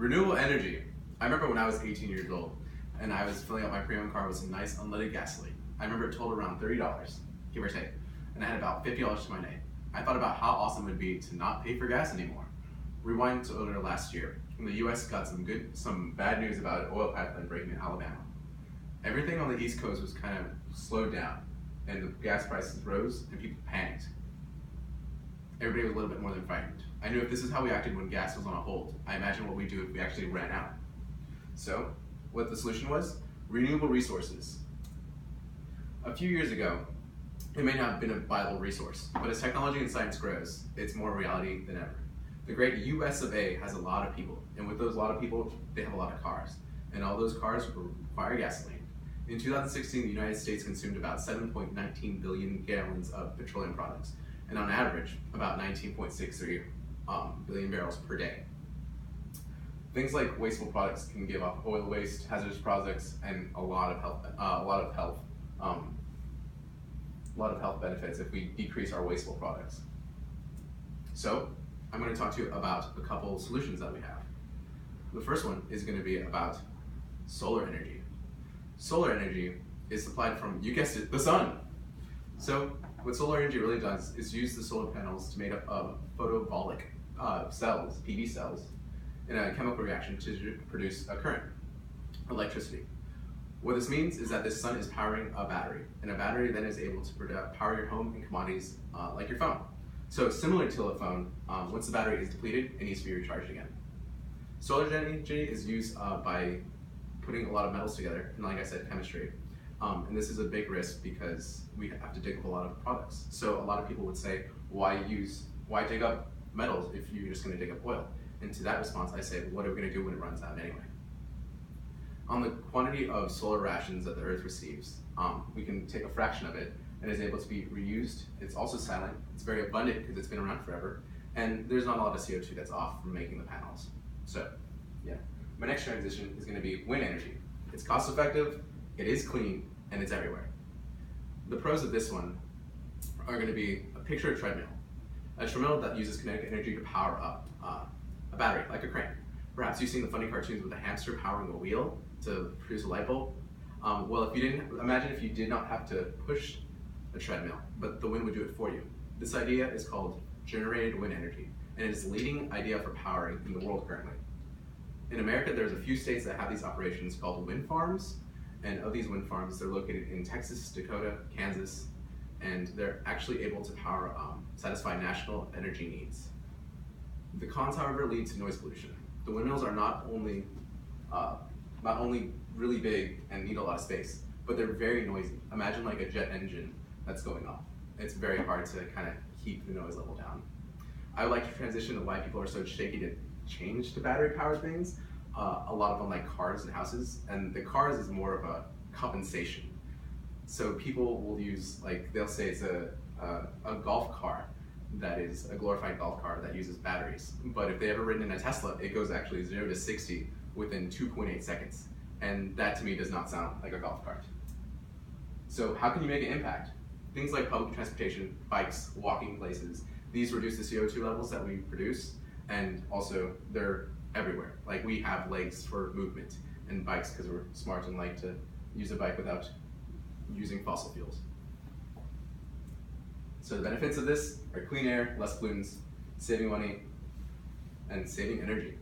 Renewable energy. I remember when I was 18 years old and I was filling up my pre-owned car with some nice unleaded gasoline. I remember it totaled around $30, give or take, and I had about $50 to my name. I thought about how awesome it would be to not pay for gas anymore. Rewind to earlier last year, when the US got some bad news about an oil pipeline breaking in Alabama. Everything on the East Coast was kind of slowed down, and the gas prices rose, and people panicked. Everybody was a little bit more than frightened. I knew if this is how we acted when gas was on a hold, I imagine what we'd do if we actually ran out. So, what the solution was? Renewable resources. A few years ago, it may not have been a viable resource, but as technology and science grows, it's more reality than ever. The great US of A has a lot of people, and with those lot of people, they have a lot of cars, and all those cars require gasoline. In 2016, the United States consumed about 7.19 billion gallons of petroleum products, and on average, about 19.63 billion barrels per day. Things like wasteful products can give off oil waste, hazardous products, and a lot of health benefits if we decrease our wasteful products. So, I'm going to talk to you about a couple solutions that we have. The first one is going to be about solar energy. Solar energy is supplied from, you guessed it, the sun. So what solar energy really does is use the solar panels to make up of photovoltaic cells, PV cells, in a chemical reaction to produce a current, electricity. What this means is that the sun is powering a battery, and a battery then is able to power your home and commodities like your phone. So similar to a phone, once the battery is depleted, it needs to be recharged again. Solar energy is used by putting a lot of metals together, and like I said, chemistry. And this is a big risk because we have to dig up a lot of products. So a lot of people would say, why dig up metals if you're just going to dig up oil? And to that response, I say, what are we going to do when it runs out anyway? On the quantity of solar rations that the Earth receives, we can take a fraction of it and is able to be reused. It's also silent, it's very abundant because it's been around forever, and there's not a lot of CO2 that's off from making the panels. So, yeah. My next transition is going to be wind energy. It's cost effective, it is clean, and it's everywhere. The pros of this one are going to be a picture of a treadmill. A treadmill that uses kinetic energy to power up a battery, like a crane. Perhaps you've seen the funny cartoons with a hamster powering a wheel to produce a light bulb. Well, imagine if you did not have to push a treadmill, but the wind would do it for you. This idea is called generated wind energy, and it is the leading idea for powering in the world currently. In America, there's a few states that have these operations called wind farms, and of these wind farms, they're located in Texas, Dakota, Kansas, and they're actually able to satisfy national energy needs. The cons, however, lead to noise pollution. The windmills are not only really big and need a lot of space, but they're very noisy. Imagine like a jet engine that's going off. It's very hard to kind of keep the noise level down. I would like to transition to why people are so shaky to change to battery powered things. A lot of them like cars and houses, and the cars is more of a compensation. So people will use, like, they'll say it's a golf car that is a glorified golf car that uses batteries. But if they ever ridden in a Tesla, it goes actually 0 to 60 within 2.8 seconds. And that to me does not sound like a golf cart. So how can you make an impact? Things like public transportation, bikes, walking places, these reduce the CO2 levels that we produce, and also they're everywhere. Like, we have legs for movement, and bikes because we're smart and like to use a bike without using fossil fuels. So the benefits of this are clean air, less pollutants, saving money, and saving energy.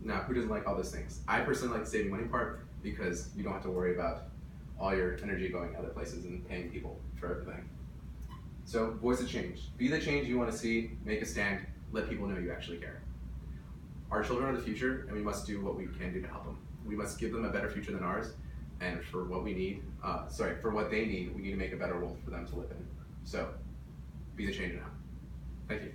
Now, who doesn't like all those things? I personally like the saving money part because you don't have to worry about all your energy going other places and paying people for everything. So, voice the change. Be the change you want to see, make a stand, let people know you actually care. Our children are the future, and we must do what we can do to help them. We must give them a better future than ours, and for what they need, we need to make a better world for them to live in. So, be the change now. Thank you.